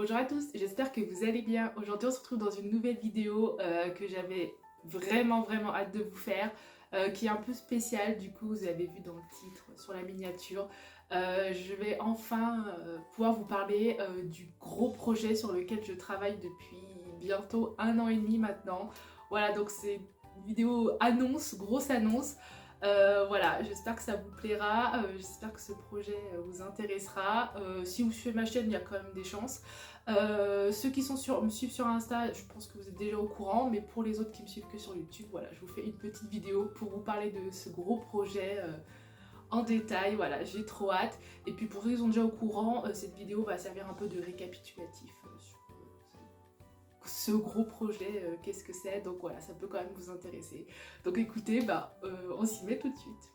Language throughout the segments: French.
Bonjour à tous, j'espère que vous allez bien. Aujourd'hui on se retrouve dans une nouvelle vidéo que j'avais vraiment hâte de vous faire, qui est un peu spéciale. Du coup vous avez vu dans le titre, sur la miniature. Je vais enfin pouvoir vous parler du gros projet sur lequel je travaille depuis bientôt 1 an et demi maintenant. Voilà, donc c'est une vidéo annonce, grosse annonce. Voilà, j'espère que ça vous plaira, j'espère que ce projet vous intéressera. Si vous suivez ma chaîne, il y a quand même des chances. Ceux qui me suivent sur Insta, je pense que vous êtes déjà au courant, mais pour les autres qui me suivent que sur YouTube, voilà, je vous fais une petite vidéo pour vous parler de ce gros projet en détail. Voilà, j'ai trop hâte. Et puis pour ceux qui sont déjà au courant, cette vidéo va servir un peu de récapitulatif sur ce gros projet, qu'est-ce que c'est. Donc voilà, ça peut quand même vous intéresser. Donc écoutez, on s'y met tout de suite.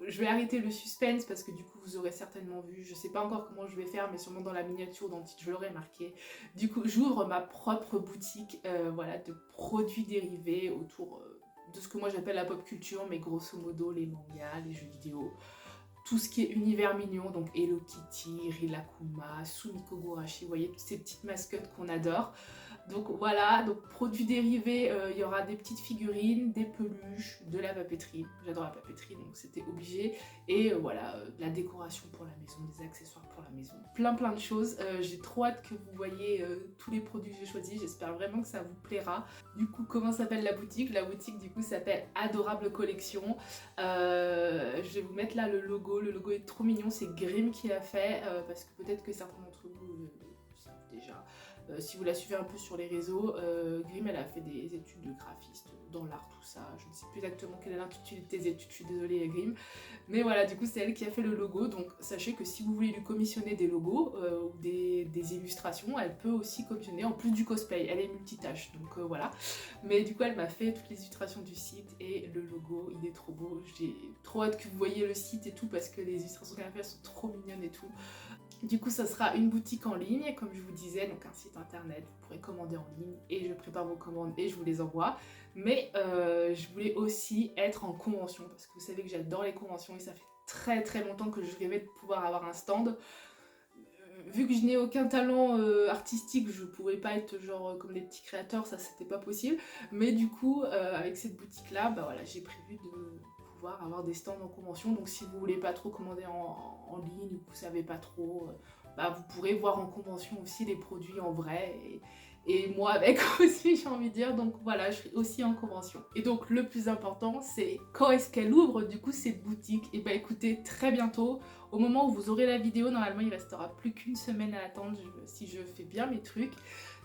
Je vais arrêter le suspense parce que du coup vous aurez certainement vu, je sais pas encore comment je vais faire, mais sûrement dans la miniature, dans le titre je l'aurai marqué. Du coup j'ouvre ma propre boutique voilà, de produits dérivés autour de ce que moi j'appelle la pop culture, mais grosso modo les mangas, les jeux vidéo, tout ce qui est univers mignon, donc Hello Kitty, Rilakkuma, Sumiko Gurashi, vous voyez, toutes ces petites mascottes qu'on adore. Donc voilà, donc produits dérivés, il y aura des petites figurines, des peluches, de la papeterie. J'adore la papeterie, donc c'était obligé. Et voilà, de la décoration pour la maison, des accessoires pour la maison. Plein de choses. J'ai trop hâte que vous voyez tous les produits que j'ai choisis. J'espère vraiment que ça vous plaira. Du coup, comment s'appelle la boutique? La boutique, du coup, s'appelle Adorable Collection. Je vais vous mettre là le logo. Le logo est trop mignon. C'est Grimm qui l'a fait, parce que peut-être que certains d'entre vous le savent déjà. Si vous la suivez un peu sur les réseaux, Grimm elle a fait des études de graphiste dans l'art, tout ça. Je ne sais plus exactement quel est l'intitulé de tes études, je suis désolée Grimm. Mais voilà, du coup c'est elle qui a fait le logo, donc sachez que si vous voulez lui commissionner des logos ou des illustrations, elle peut aussi commissionner en plus du cosplay. Elle est multitâche, donc voilà. Mais du coup elle m'a fait toutes les illustrations du site et le logo, il est trop beau. J'ai trop hâte que vous voyez le site et tout parce que les illustrations qu'elle a fait sont trop mignonnes et tout. Du coup, ça sera une boutique en ligne, comme je vous disais, donc un site internet, vous pourrez commander en ligne et je prépare vos commandes et je vous les envoie. Mais je voulais aussi être en convention parce que vous savez que j'adore les conventions et ça fait très longtemps que je rêvais de pouvoir avoir un stand. Vu que je n'ai aucun talent artistique, je pouvais pas être genre comme les petits créateurs, ça c'était pas possible. Mais du coup, avec cette boutique là, voilà, j'ai prévu de pouvoir avoir des stands en convention. Donc si vous voulez pas trop commander en ligne ou que vous savez pas trop, vous pourrez voir en convention aussi les produits en vrai et moi avec aussi, j'ai envie de dire. Donc voilà, je serai aussi en convention. Et donc le plus important, c'est quand est-ce qu'elle ouvre du coup cette boutique? Et écoutez, très bientôt. Au moment où vous aurez la vidéo, normalement il restera plus qu'une semaine à attendre si je fais bien mes trucs.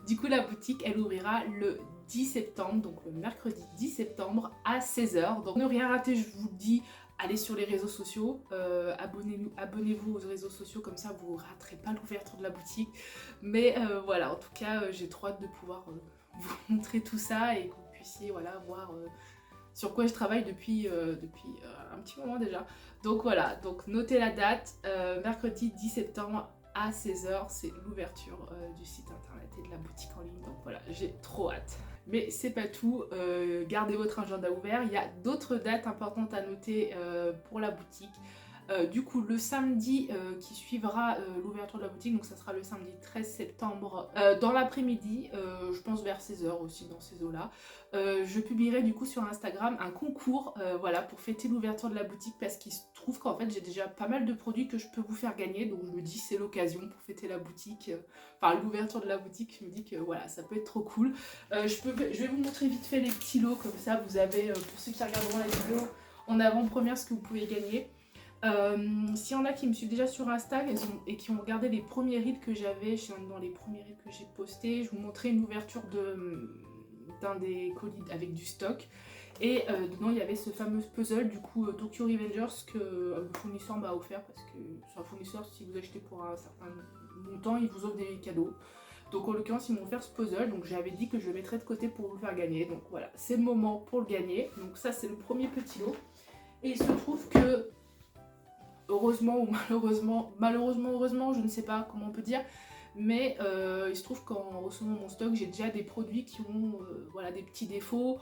Du coup la boutique elle ouvrira le 10 septembre, donc le mercredi 10 septembre à 16 h. Donc ne rien rater, je vous le dis, allez sur les réseaux sociaux, abonnez-vous aux réseaux sociaux, comme ça vous ne raterez pas l'ouverture de la boutique. Mais voilà, en tout cas j'ai trop hâte de pouvoir vous montrer tout ça et que vous puissiez voilà, voir sur quoi je travaille depuis un petit moment déjà. Donc voilà, donc notez la date, mercredi 10 septembre à 16 h, c'est l'ouverture du site internet et de la boutique en ligne. Donc voilà, j'ai trop hâte. Mais c'est pas tout, gardez votre agenda ouvert, il y a d'autres dates importantes à noter pour la boutique. Du coup le samedi qui suivra l'ouverture de la boutique, donc ça sera le samedi 13 septembre dans l'après-midi, je pense vers 16 h aussi, dans ces eaux là, je publierai du coup sur Instagram un concours voilà, pour fêter l'ouverture de la boutique, parce qu'il se trouve qu'en fait j'ai déjà pas mal de produits que je peux vous faire gagner, donc je me dis c'est l'occasion pour fêter la boutique, enfin l'ouverture de la boutique. Je me dis que voilà, ça peut être trop cool. Je vais vous montrer vite fait les petits lots, comme ça vous avez, pour ceux qui regarderont la vidéo en avant-première, ce que vous pouvez gagner. S'il y en a qui me suivent déjà sur Insta et qui ont regardé les premiers reels que j'avais, dans les premiers reels que j'ai postés, je vous montrais une ouverture d'un des colis avec du stock. Et dedans il y avait ce fameux puzzle du coup Tokyo Revengers que le fournisseur m'a offert, parce que c'est un fournisseur, si vous achetez pour un certain montant, il vous offre des cadeaux. Donc en l'occurrence ils m'ont offert ce puzzle, donc j'avais dit que je le mettrais de côté pour vous le faire gagner. Donc voilà, c'est le moment pour le gagner. Donc ça c'est le premier petit lot. Et il se trouve que heureusement ou heureusement, je ne sais pas comment on peut dire, mais il se trouve qu'en recevant mon stock, j'ai déjà des produits qui ont voilà, des petits défauts.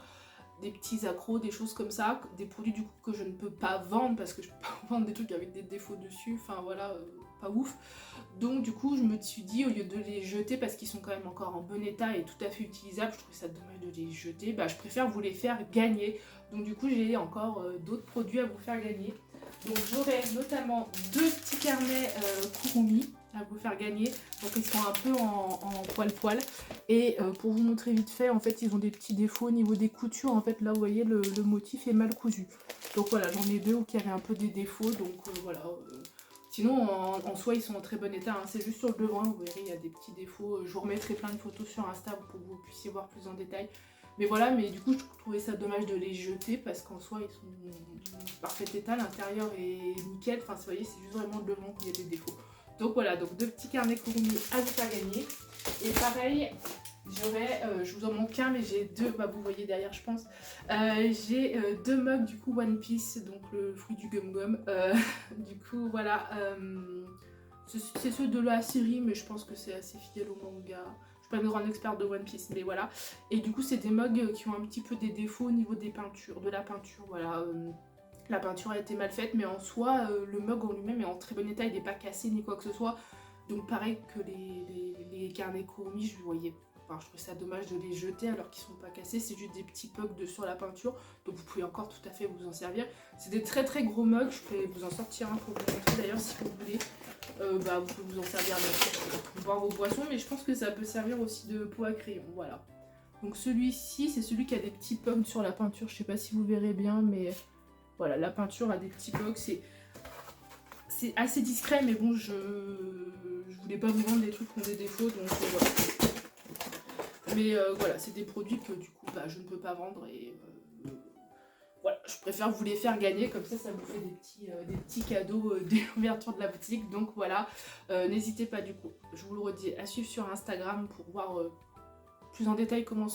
des petits accros, des choses comme ça, des produits du coup que je ne peux pas vendre parce que je peux pas vendre des trucs avec des défauts dessus, enfin voilà, pas ouf. Donc du coup je me suis dit au lieu de les jeter parce qu'ils sont quand même encore en bon état et tout à fait utilisables, je trouvais ça dommage de les jeter, bah je préfère vous les faire gagner. Donc du coup j'ai encore d'autres produits à vous faire gagner. Donc j'aurai notamment 2 petits carnets Kurumi à vous faire gagner. Donc ils sont un peu en poil-poil. Et pour vous montrer vite fait, en fait ils ont des petits défauts au niveau des coutures. En fait là vous voyez le motif est mal cousu. Donc voilà, j'en ai 2 où il y avait un peu des défauts. Donc voilà. Sinon en soi ils sont en très bon état. Hein. C'est juste sur le devant, vous verrez il y a des petits défauts. Je vous remettrai plein de photos sur Insta pour que vous puissiez voir plus en détail. Mais voilà, mais du coup je trouvais ça dommage de les jeter parce qu'en soi ils sont en parfait état, l'intérieur est nickel, enfin vous voyez c'est juste vraiment le devant qu'il y a des défauts. Donc voilà, donc 2 petits carnets Kurumi à vous faire gagner. Et pareil, j'aurais, je vous en manque un mais j'ai 2, bah vous voyez derrière je pense, j'ai 2 mugs du coup One Piece, donc le fruit du gum-gum. Du coup voilà, c'est ceux de la série mais je pense que c'est assez fidèle au manga. Pas une grande experte de One Piece, mais voilà. Et du coup, c'est des mugs qui ont un petit peu des défauts au niveau des peintures, de la peinture, voilà. La peinture a été mal faite, mais en soi, le mug en lui-même est en très bon état, il n'est pas cassé ni quoi que ce soit. Donc pareil que les carnets Kurumi, je voyais, enfin, je trouvais ça dommage de les jeter alors qu'ils sont pas cassés, c'est juste des petits bugs sur la peinture, donc vous pouvez encore tout à fait vous en servir. C'est des très très gros mugs, je vais vous en sortir un pour vous montrer d'ailleurs si vous voulez. Bah, vous pouvez vous en servir pour boire vos boissons, mais je pense que ça peut servir aussi de pot à crayon, voilà. Donc celui-ci, c'est celui qui a des petits bugs sur la peinture, je sais pas si vous verrez bien, mais voilà, la peinture a des petits bugs, c'est assez discret, mais bon, je voulais pas vous vendre des trucs qui ont des défauts, donc voilà. Mais voilà, c'est des produits que du coup, bah, je ne peux pas vendre et... voilà, je préfère vous les faire gagner, comme ça vous fait des petits cadeaux dès l'ouverture de la boutique. Donc voilà, n'hésitez pas du coup, je vous le redis, à suivre sur Instagram pour voir plus en détail comment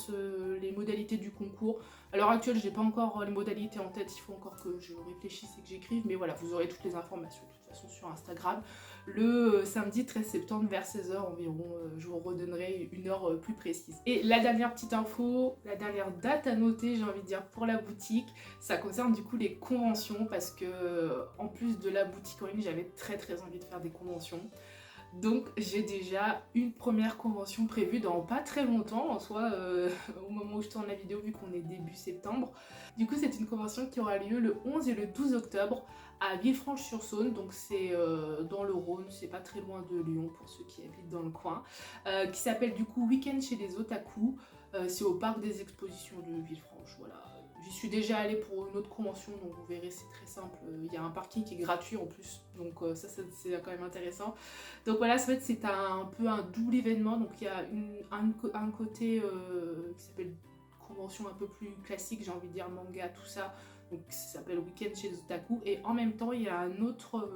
les modalités du concours. À l'heure actuelle, je n'ai pas encore les modalités en tête, il faut encore que je réfléchisse et que j'écrive, mais voilà, vous aurez toutes les informations de toute façon sur Instagram. Le samedi 13 septembre vers 16h environ, je vous redonnerai une heure plus précise. Et la dernière petite info, la dernière date à noter, j'ai envie de dire, pour la boutique, ça concerne du coup les conventions, parce que en plus de la boutique en ligne, j'avais très envie de faire des conventions. Donc j'ai déjà une première convention prévue dans pas très longtemps, en soi au moment où je tourne la vidéo, vu qu'on est début septembre. Du coup c'est une convention qui aura lieu le 11 et le 12 octobre à Villefranche-sur-Saône, donc c'est dans le Rhône, c'est pas très loin de Lyon pour ceux qui habitent dans le coin, qui s'appelle du coup Week-end chez les Otaku. C'est au parc des expositions de Villefranche, voilà. J'y suis déjà allée pour une autre convention, donc vous verrez, c'est très simple. Il y a un parking qui est gratuit en plus, donc ça c'est quand même intéressant. Donc voilà, en fait, c'est un peu un double événement. Donc il y a un côté qui s'appelle convention un peu plus classique, j'ai envie de dire manga, tout ça. Donc ça s'appelle Week-end chez les Otaku. Et en même temps, il y a un autre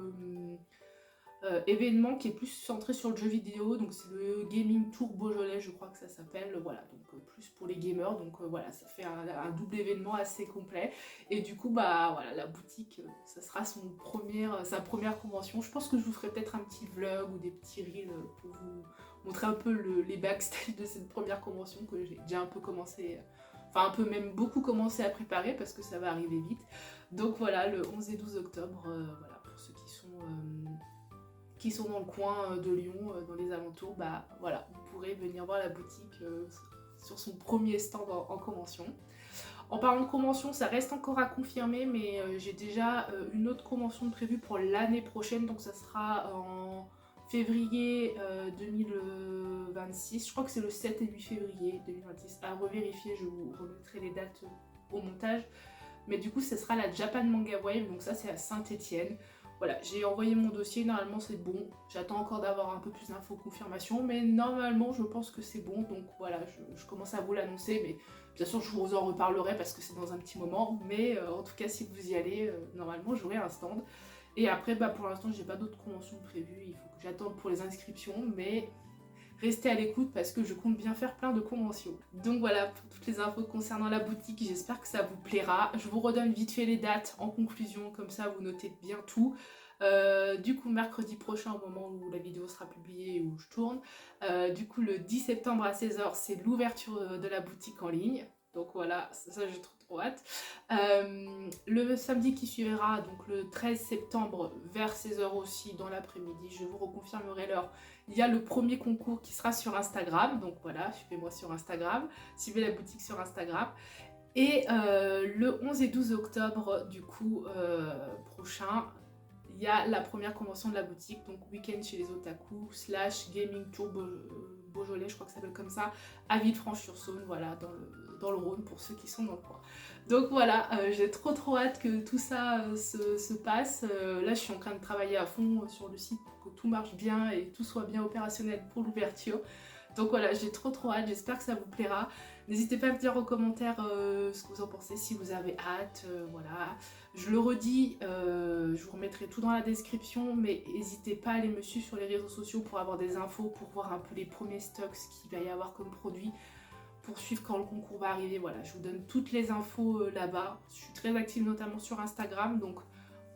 événement qui est plus centré sur le jeu vidéo, donc c'est le Gaming Tour Beaujolais, je crois que ça s'appelle, voilà, donc plus pour les gamers, donc voilà, ça fait un double événement assez complet. Et du coup, bah voilà, la boutique, ça sera sa première convention. Je pense que je vous ferai peut-être un petit vlog ou des petits reels pour vous montrer un peu les backstage de cette première convention que j'ai déjà un peu commencé, enfin un peu même beaucoup commencé à préparer parce que ça va arriver vite. Donc voilà, le 11 et 12 octobre, voilà, pour ceux qui sont dans le coin de Lyon, dans les alentours, bah voilà, vous pourrez venir voir la boutique sur son premier stand en convention. En parlant de convention, ça reste encore à confirmer, mais j'ai déjà une autre convention prévue pour l'année prochaine, donc ça sera en février 2026. Je crois que c'est le 7 et 8 février 2026. À revérifier, je vous remettrai les dates au montage. Mais du coup, ça sera la Japan Manga Wave, donc ça c'est à Saint-Étienne. Voilà, j'ai envoyé mon dossier, normalement c'est bon. J'attends encore d'avoir un peu plus d'infos confirmation, mais normalement je pense que c'est bon. Donc voilà, je commence à vous l'annoncer, mais bien sûr je vous en reparlerai parce que c'est dans un petit moment. Mais en tout cas, si vous y allez, normalement j'aurai un stand. Et après, bah, pour l'instant, j'ai pas d'autres conventions prévues. Il faut que j'attende pour les inscriptions, mais restez à l'écoute parce que je compte bien faire plein de conventions. Donc voilà pour toutes les infos concernant la boutique, j'espère que ça vous plaira. Je vous redonne vite fait les dates en conclusion, comme ça vous notez bien tout. Du coup mercredi prochain, au moment où la vidéo sera publiée et où je tourne, du coup le 10 septembre à 16h, c'est l'ouverture de la boutique en ligne. Donc voilà, ça je trop hâte. Le samedi qui suivra, donc le 13 septembre, vers 16h aussi dans l'après-midi, je vous reconfirmerai l'heure. Il y a le premier concours qui sera sur Instagram, donc voilà, suivez-moi sur Instagram, suivez la boutique sur Instagram. Et le 11 et 12 octobre, du coup, prochain, il y a la première convention de la boutique, donc week-end chez les otaku, / gaming tour Beaujolais, je crois que ça s'appelle comme ça, à Villefranche-sur-Saône, voilà, dans le Rhône, pour ceux qui sont dans le coin. Donc voilà, j'ai trop hâte que tout ça se passe. Là, je suis en train de travailler à fond sur le site pour que tout marche bien et tout soit bien opérationnel pour l'ouverture. Donc voilà, j'ai trop hâte, j'espère que ça vous plaira. N'hésitez pas à me dire en commentaire ce que vous en pensez, si vous avez hâte, voilà. Je le redis, je vous remettrai tout dans la description, mais n'hésitez pas à aller me suivre sur les réseaux sociaux pour avoir des infos, pour voir un peu les premiers stocks, ce qu'il va y avoir comme produit, pour suivre quand le concours va arriver. Voilà, je vous donne toutes les infos là-bas. Je suis très active notamment sur Instagram, donc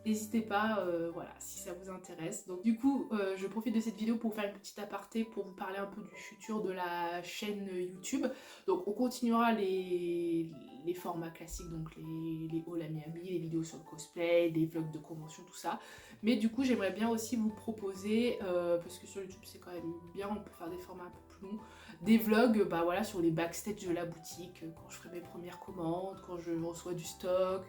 n'hésitez pas, voilà, si ça vous intéresse. Donc du coup, je profite de cette vidéo pour faire une petite aparté, pour vous parler un peu du futur de la chaîne YouTube. Donc on continuera les formats classiques, donc les hauls à Miami, les vidéos sur le cosplay, les vlogs de convention, tout ça. Mais du coup, j'aimerais bien aussi vous proposer, parce que sur YouTube c'est quand même bien, on peut faire des formats un peu plus longs, des vlogs, bah voilà, sur les backstage de la boutique, quand je ferai mes premières commandes, quand je reçois du stock,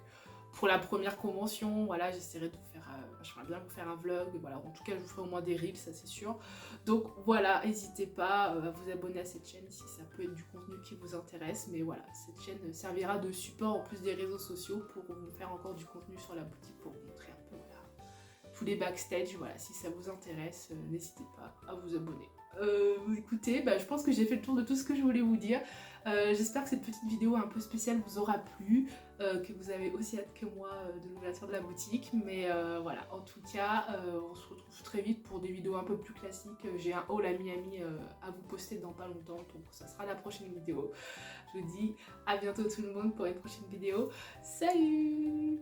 pour la première convention, voilà, j'essaierai de vous faire, j'aimerais bien vous faire un vlog, voilà, en tout cas je vous ferai au moins des reels, ça c'est sûr. Donc voilà, n'hésitez pas à vous abonner à cette chaîne si ça peut être du contenu qui vous intéresse, mais voilà, cette chaîne servira de support en plus des réseaux sociaux pour vous faire encore du contenu sur la boutique, pour vous montrer un peu, voilà, tous les backstage, voilà, si ça vous intéresse, n'hésitez pas à vous abonner. Écoutez, bah, je pense que j'ai fait le tour de tout ce que je voulais vous dire. J'espère que cette petite vidéo un peu spéciale vous aura plu, que vous avez aussi hâte que moi de l'ouverture de la boutique. Mais voilà, en tout cas, on se retrouve très vite pour des vidéos un peu plus classiques. J'ai un haul à Miami à vous poster dans pas longtemps, donc ça sera la prochaine vidéo. Je vous dis à bientôt tout le monde pour une prochaine vidéo. Salut!